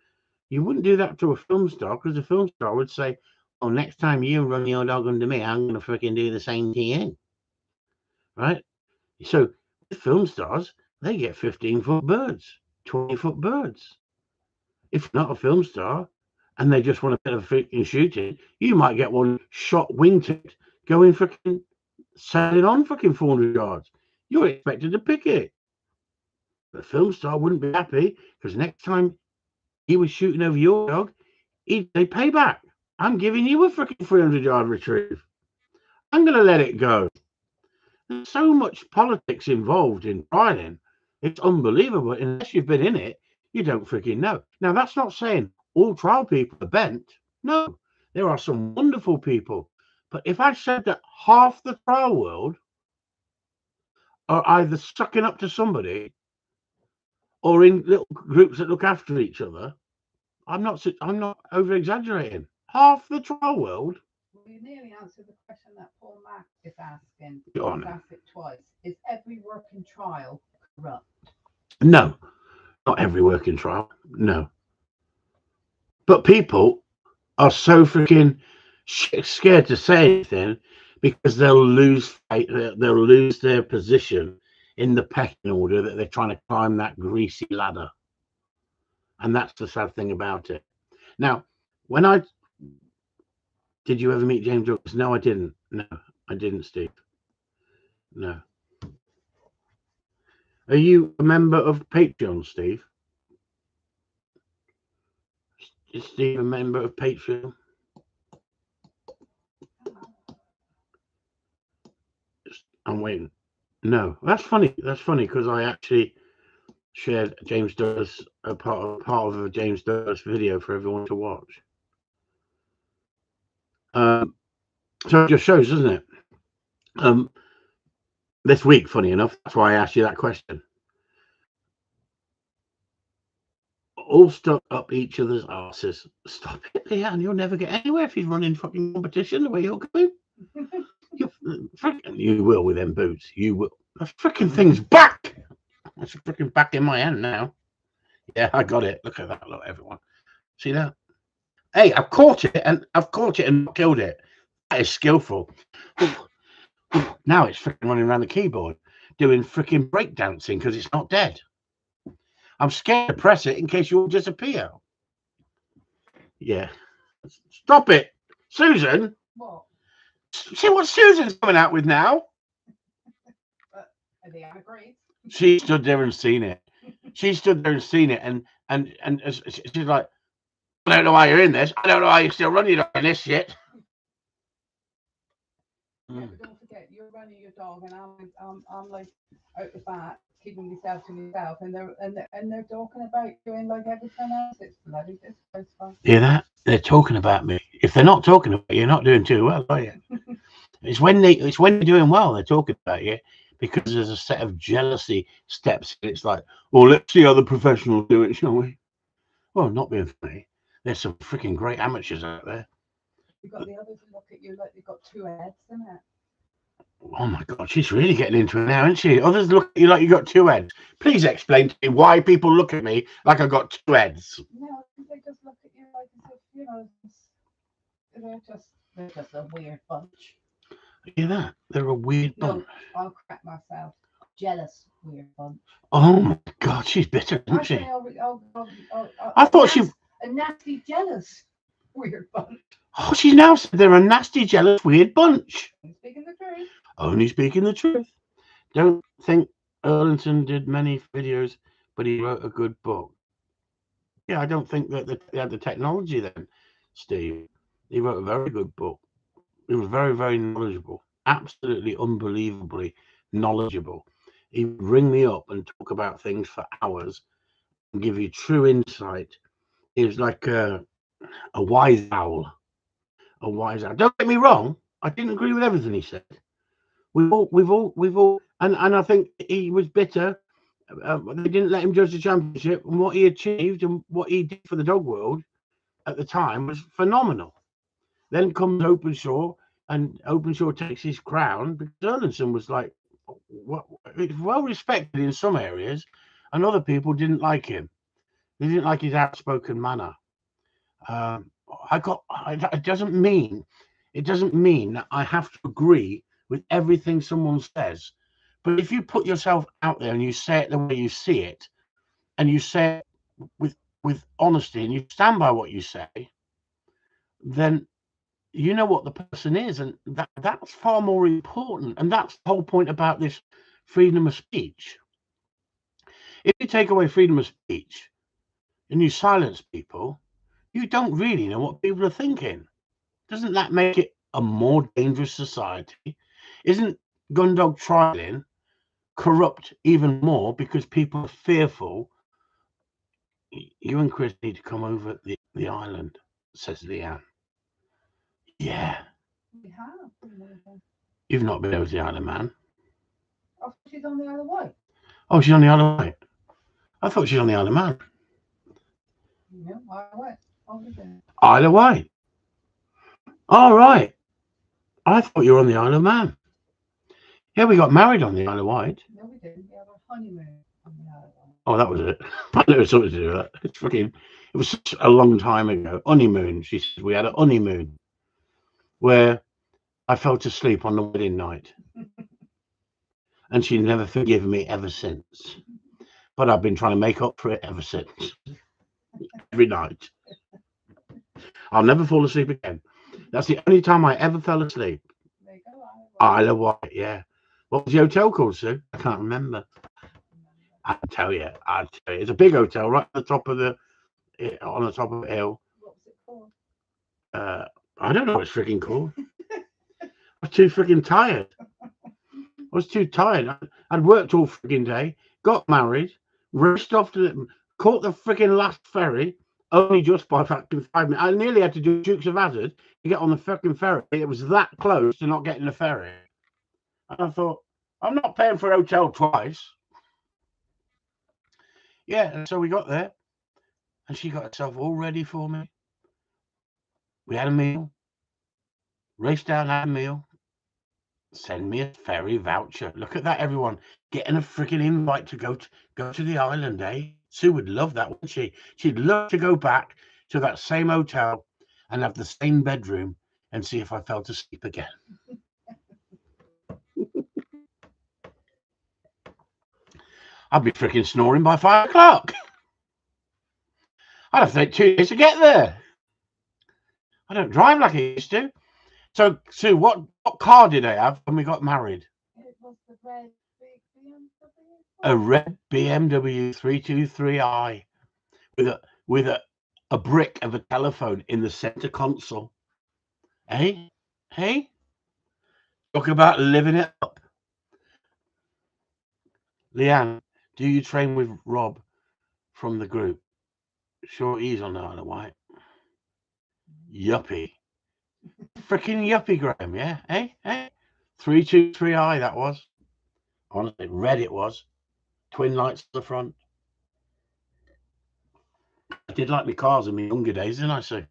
You wouldn't do that to a film star, because the film star would say, "Oh, next time you run your dog under me, I'm going to freaking do the same to you." right? So film stars, they get 15-foot birds, 20-foot birds. If you're not a film star and they just want a bit of freaking shooting, you might get one shot wingtip going freaking sailing on freaking 400 yards. You're expected to pick it. The film star wouldn't be happy because next time he was shooting over your dog, he'd say payback. I'm giving you a freaking 300-yard retrieve. I'm going to let it go. There's so much politics involved in trialing. It's unbelievable. Unless you've been in it, you don't freaking know. Now, that's not saying all trial people are bent. No, there are some wonderful people. But if I said that half the trial world are either sucking up to somebody or in little groups that look after each other, I'm not over exaggerating. Half the trial world. Well, you nearly answered the question that Paul Mack is asking. Go on. He's asked it twice. Is every working trial corrupt? No, not every working trial. No. But people are so freaking scared to say anything because they'll lose their position in the pecking order that they're trying to climb that greasy ladder. And that's the sad thing about it. Now, did you ever meet James Douglas? No, I didn't. No, I didn't, Steve. No. Are you a member of Patreon, Steve? Is Steve a member of Patreon? I'm waiting. No, that's funny. That's funny because I actually shared James Douglas, a part of a James Douglas video for everyone to watch. So it just shows, doesn't it? This week, funny enough, that's why I asked you that question. All stuck up each other's asses. Stop it, Leanne. You'll never get anywhere if he's running fucking competition the way you're going. You will with them boots. You will. The freaking thing's back. It's freaking back in my hand now. Yeah, I got it. Look at that. Look, everyone. See that? Hey, I've caught it and not killed it. That is skillful. Now it's freaking running around the keyboard doing freaking breakdancing because it's not dead. I'm scared to press it in case you all disappear. Yeah. Stop it. Susan. What? See what Susan's coming out with now? Are they agreed? She stood there and seen it. She stood there and seen it, and she's like, I don't know why you're in this. I don't know why you're still running in this shit. Yeah, but don't forget, you're running your dog, and I'm like out the back, keeping myself to myself, and they're talking about doing like everything else. It's bloody disgraceful. Hear that? They're talking about me. If they're not talking about you, you're not doing too well, are you? It's when you're doing well they're talking about you, because there's a set of jealousy steps. It's like, well, let's see how the professionals do it, shall we? Well, not being funny. There's some freaking great amateurs out there. You've got the others who look at you like they've got two heads, isn't it? Oh my God, she's really getting into it now, isn't she? Others look at you like you got two heads. Please explain to me why people look at me like I got two heads. No, they just look at you like as if, you know, they're just a weird bunch. Hear that? They're a weird bunch. I'll crap myself. Jealous weird bunch. Oh my God, she's bitter, isn't she? I thought she a nasty jealous weird bunch. Oh, she's now said they're a nasty, jealous, weird bunch. Speaking the truth. Only speaking the truth. Don't think Erlington did many videos, but he wrote a good book. Yeah, I don't think that they had the technology then, Steve. He wrote a very good book. He was very, very knowledgeable. Absolutely unbelievably knowledgeable. He would ring me up and talk about things for hours and give you true insight. He was like a wise owl. A wise owl. Don't get me wrong. I didn't agree with everything he said. We've all, and I think he was bitter. They didn't let him judge the championship, and what he achieved and what he did for the dog world at the time was phenomenal. Then comes Openshaw, and Openshaw takes his crown because Erlington was like, well respected in some areas, and other people didn't like him. They didn't like his outspoken manner. It doesn't mean that I have to agree with everything someone says But if you put yourself out there and you say it the way you see it, and you say it with honesty, and you stand by what you say, then you know what the person is, and that's far more important. And that's the whole point about this freedom of speech. If you take away freedom of speech and you silence people, you don't really know what people are thinking. Doesn't that make it a more dangerous society? Isn't Gundog trialing corrupt even more because people are fearful? You and Chris need to come over the island, says Leanne. Yeah. We have. You've not been over to the Isle of Man. Oh, she's on the Isle of Wight. Oh, she's on the Isle of Wight. I thought she was on the Isle of Man. No, Isle of Wight. Isle of Wight. All right. I thought you were on the Isle of Man. Yeah, we got married on the Isle of Wight. No, we didn't. We had a honeymoon on the Isle of Wight. Oh, that was it. I knew it was something to do with that. It's fucking. It was such a long time ago. Honeymoon. She said we had a honeymoon where I fell asleep on the wedding night, and she never forgiven me ever since. But I've been trying to make up for it ever since. Every night. I'll never fall asleep again. That's the only time I ever fell asleep. There you go, Isle of Wight, yeah. What was the hotel called, Sue? I can't remember. I'll tell you. It's a big hotel right on the top of the hill. What was it called? I don't know what it's freaking called. I was too freaking tired. I'd worked all freaking day, got married, raced off caught the freaking last ferry, only just by fucking 5 minutes. I nearly had to do Dukes of Hazzard to get on the fucking ferry. It was that close to not getting the ferry. And I thought, I'm not paying for a hotel twice. Yeah, and so we got there, and she got herself all ready for me. We had a meal, raced down, had a meal. Send me a ferry voucher. Look at that, everyone. Getting a freaking invite to go to the island, eh? Sue would love that, wouldn't she? She'd love to go back to that same hotel and have the same bedroom and see if I fell asleep again. I'd be freaking snoring by 5 o'clock. I'd have to take 2 days to get there. I don't drive like I used to. So, Sue, what car did I have when we got married? It was the red big BMW. A red BMW 323i with a brick of a telephone in the center console. Hey? Talk about living it up. Leanne, do you train with Rob from the group? Sure, he's on the Isle of Wight. Yuppie. Freaking yuppie, Graham, yeah? Hey? 323i, that was. Honestly, red it was. Twin lights at the front. I did like my cars in my younger days, didn't I, Sue?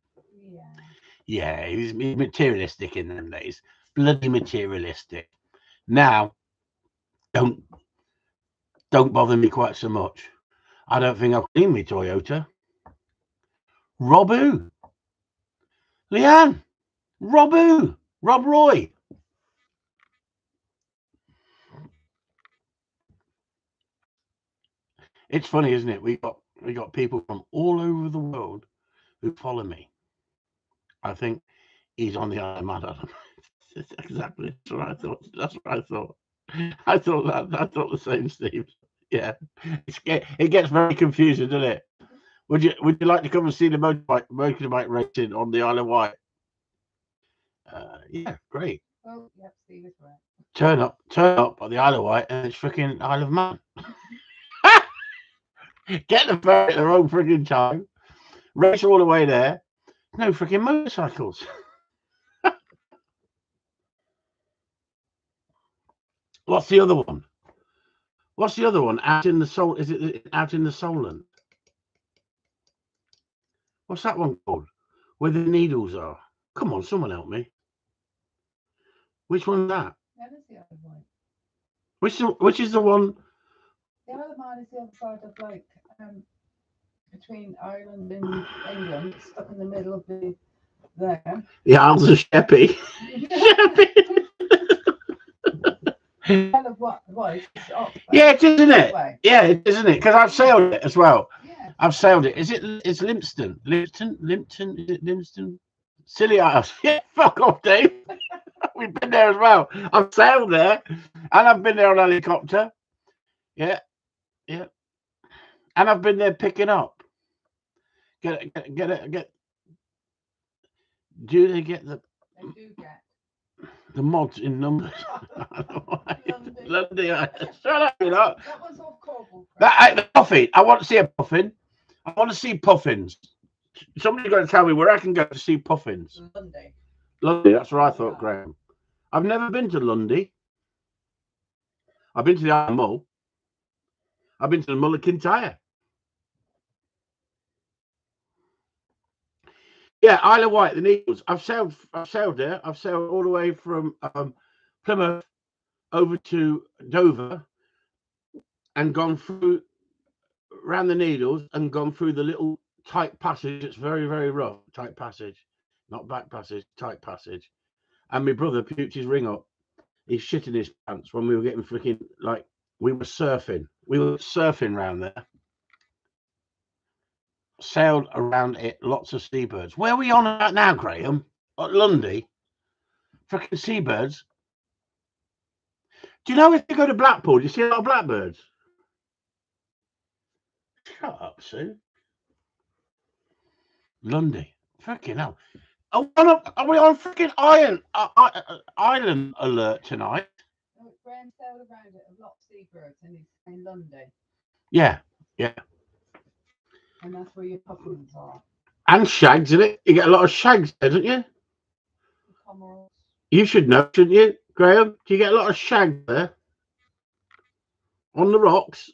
Yeah, he was materialistic in them days. Bloody materialistic. Now, don't bother me quite so much. I don't think I'll clean me Toyota. Rob who? Leanne. Rob who? Rob Roy. It's funny, isn't it? We got people from all over the world who follow me. I think he's on the Isle of Man. Exactly. That's what I thought. I thought the same, Steve. Yeah. It gets very confusing, doesn't it? Would you like to come and see the motorbike racing on the Isle of Wight? Yeah, great. Oh, yep, Steve is right. Turn up at the Isle of Wight, and it's freaking Isle of Man. Get the ferry at their own freaking time. Race all the way there. No freaking motorcycles. What's the other one? Out in the Sol? Is it out in the Solent? What's that one called? Where the needles are? Come on, someone help me. Which one's that? That is the Isle of Wight. Which is the one? The Isle of Man is the other side of like between Ireland and England, stuck in the middle of there. The Isles of Sheppey. Hell of what was. Yeah, it is, isn't it? Way. Yeah, it is, isn't it? Because I've sailed it as well. Yeah. I've sailed it. Is it? It's Limpston. Limpton. Is it Limpston? Silly ass. Yeah, fuck off, Dave. We've been there as well. I've sailed there, and I've been there on a helicopter. Yeah, yeah. And I've been there picking up. Get. Do they get the? They do get. The mods in numbers. Lundy. Shut up, you know. That one's off Corble. The puffin. I want to see a puffin. I want to see puffins. Somebody's got to tell me where I can go to see puffins. Lundy. Lundy, that's what I thought, Graham. I've never been to Lundy. I've been to the Isle of Mull. I've been to the Mull of Kintyre. Yeah, Isle of Wight, the Needles. I've sailed there. I've sailed all the way from Plymouth over to Dover and gone through around the Needles and gone through the little tight passage. It's very, very rough. Tight passage. Not back passage, tight passage. And my brother puked his ring up. He's shitting his pants when we were getting freaking, like, we were surfing. We were surfing around there. Sailed around it, lots of seabirds. Where are we on about now, Graham? At Lundy? Freaking seabirds. Do you know if you go to Blackpool, do you see a lot of blackbirds? Shut up, Sue. Lundy. Freaking hell. Are we on freaking island alert tonight? Graham sailed around it, a lot of seabirds, and he's saying Lundy. Yeah, yeah. And that's where your puffins are. And shags, isn't it? You get a lot of shags there, don't you? You should know, shouldn't you, Graham? Do you get a lot of shag there? On the rocks?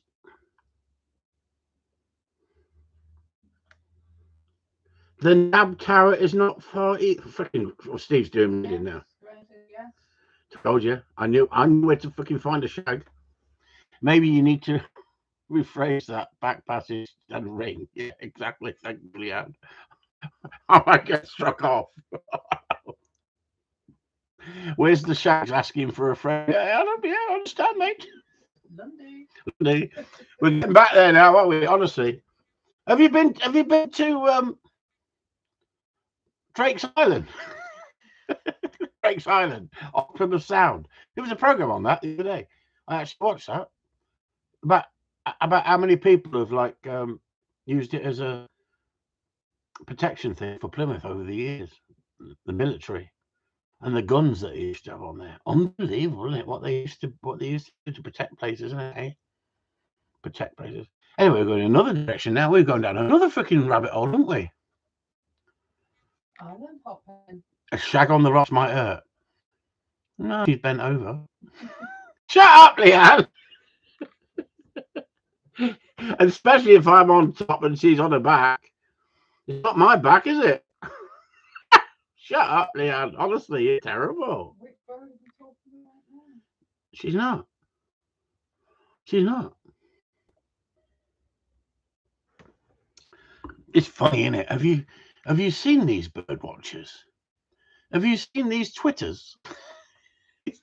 The Nab Tower is not far. Freaking Steve's doing it now. Yeah. Told you. I knew where to fucking find a shag. Maybe you need to rephrase that. Back passage and ring. Yeah, exactly. Thank you, Leanne. I might get struck off. Where's the shags asking for a friend? Yeah, I understand, mate. Lundy. We're getting back there now, aren't we? Honestly. Have you been to Drake's Island? Drake's Island off Plymouth Sound. There was a program on that the other day. I actually watched that. About how many people have like used it as a protection thing for Plymouth over the years. The military and the guns that they used to have on there. Unbelievable, isn't it? What they used to do to protect places, isn't it? Eh? Protect places. Anyway, we're going in another direction now. We're going down another freaking rabbit hole, aren't we? Island hopping. A shag on the rocks might hurt. No, she's bent over. Shut up, Leanne. Especially if I'm on top and she's on her back. It's not my back, is it? Shut up, Leanne. Honestly, you're terrible. Which bird are you talking about now? She's not. She's not. It's funny, isn't it? Have you seen these bird watchers? Have you seen these Twitters?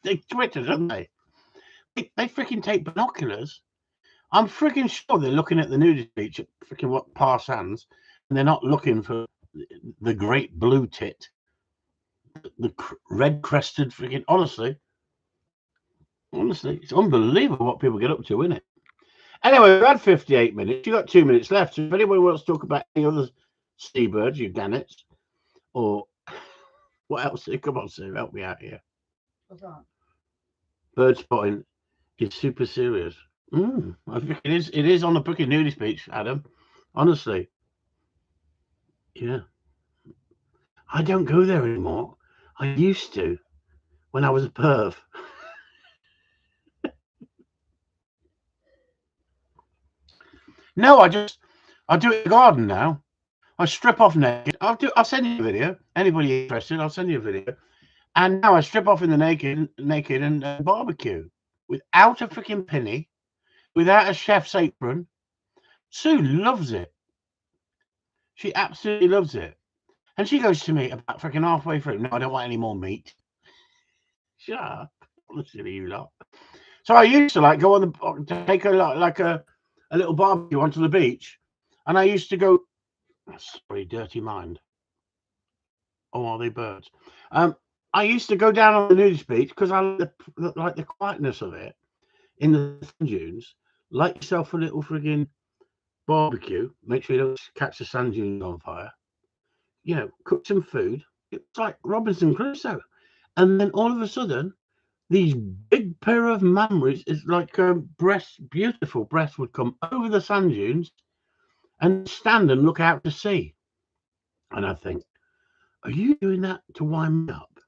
They Twitters, aren't they? They freaking take binoculars. I'm freaking sure they're looking at the nudity beach at freaking what Parsons, and they're not looking for the great blue tit, the red crested freaking. Honestly, it's unbelievable what people get up to, isn't it? Anyway, we've had 58 minutes. You've got 2 minutes left. So if anybody wants to talk about any other seabirds, you gannets, or what else? Come on, Sue, help me out here. What's that? Bird spotting is super serious. I think it is on the freaking nudist beach, Adam. Honestly. Yeah. I don't go there anymore. I used to when I was a perv. No, I do it in the garden now. I strip off naked. I'll send you a video. Anybody interested, I'll send you a video. And now I strip off in the naked and barbecue without a freaking penny, without a chef's apron. Sue loves it. She absolutely loves it. And she goes to me about freaking halfway through. No, I don't want any more meat. Shut up. Honestly, you lot. So I used to like go on to take a little barbecue onto the beach, and I used to go. Sorry, dirty mind. Oh, are they birds? I used to go down on the nudist beach because I like the quietness of it in the sand dunes. Light yourself a little friggin' barbecue. Make sure you don't catch the sand dunes on fire. You know, cook some food. It's like Robinson Crusoe. And then all of a sudden, these big pair of mammals, it's like breasts, beautiful breasts, would come over the sand dunes and stand and look out to sea. And I think, are you doing that to wind me up?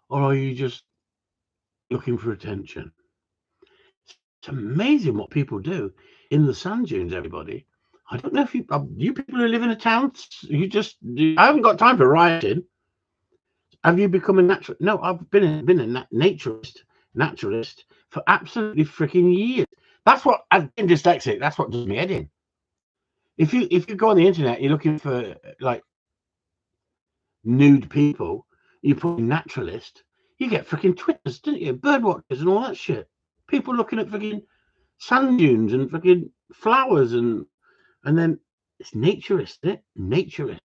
Or are you just looking for attention? It's amazing what people do in the sand dunes, everybody. I don't know if you people who live in a town, I haven't got time for rioting. Have you become a natural? No, I've been a naturalist for absolutely freaking years. That's what I've been dyslexic. That's what does me head in. If you go on the internet, you're looking for like nude people, you put naturalist, you get freaking Twitters, don't you? Bird watchers and all that shit. People looking at freaking sand dunes and freaking flowers and then it's naturist, isn't it? Naturist.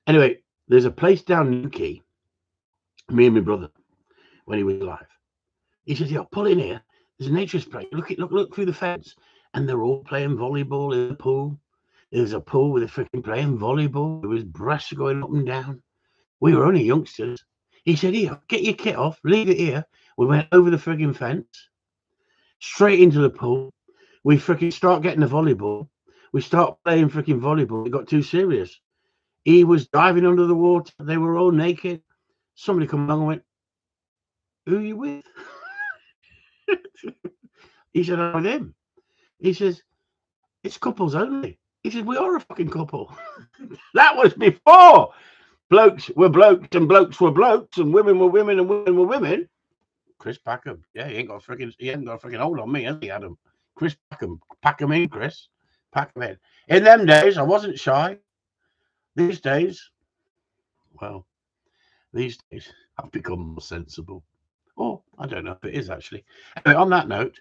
Anyway, there's a place down Newquay, me and my brother, when he was alive. He said, "Yo, pull in here. There's a naturist place. Look through the fence." And they're all playing volleyball in the pool. There's a pool with a freaking playing volleyball. There was breasts going up and down. We were only youngsters. He said, "Here, get your kit off, leave it here." We went over the frigging fence, straight into the pool. We freaking start getting the volleyball. We start playing freaking volleyball. It got too serious. He was diving under the water. They were all naked. Somebody come along and went, "Who are you with?" He said, "I'm with him." He says, "It's couples only." He said, "We are a fucking couple." That was before blokes were blokes and blokes were blokes and women were women and women were women. Chris Packham. Yeah, he ain't got a freaking hold on me, has he, Adam? Chris Packham. Pack him in, Chris. Pack him in. In them days, I wasn't shy. These days, I've become more sensible. Or I don't know if it is actually. Anyway, on that note,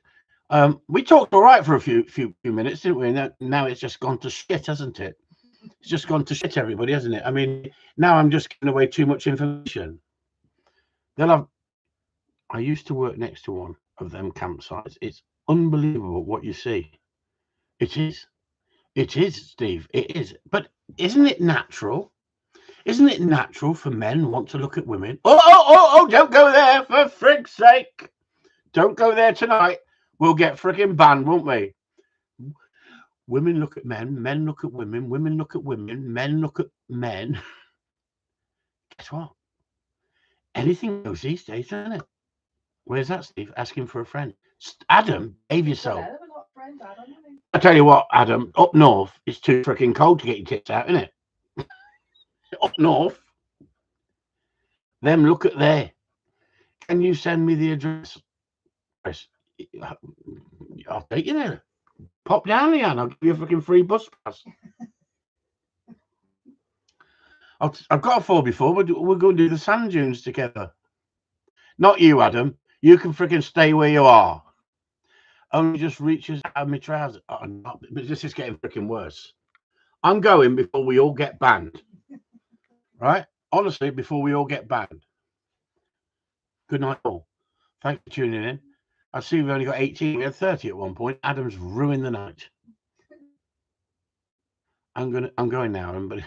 we talked all right for a few minutes, didn't we? Now it's just gone to shit, hasn't it? It's just gone to shit, everybody, hasn't it? I mean, now I'm just giving away too much information. I used to work next to one of them campsites. It's unbelievable what you see. It is. It is, Steve. It is. But isn't it natural? Isn't it natural for men want to look at women? Oh, don't go there, for frig's sake. Don't go there tonight. We'll get frigging banned, won't we? Women look at men, men look at women, women look at women, men look at men. Guess what? Anything goes these days, doesn't it? Where's that, Steve? Asking for a friend. Adam, behave yourself. I tell you what, Adam, up north, it's too freaking cold to get your tits out, isn't it? Up north. Them look at there. Can you send me the address? Chris, I'll take you there. Pop down here and I'll give you a freaking free bus pass. I've got a 4x4. We're going to do the sand dunes together. Not you, Adam. You can freaking stay where you are. Only just reaches out of my trousers. Oh, no, but this is getting freaking worse. I'm going before we all get banned. Right? Honestly, before we all get banned. Good night, all. Thanks for tuning in. I see we've only got 18. We had 30 at one point. Adam's ruined the night. I'm going now, but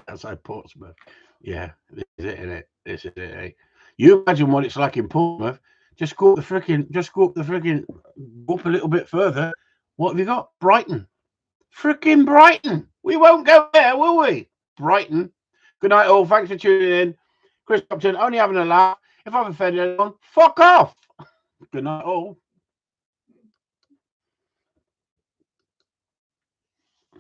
outside Portsmouth. Yeah, this is it, isn't it? This is it. Eh? You imagine what it's like in Portsmouth. Just go up a little bit further. What have you got? Brighton. Freaking Brighton. We won't go there, will we? Brighton. Good night, all. Thanks for tuning in. Chris Upton, only having a laugh. If I've offended anyone, fuck off. Good night, all.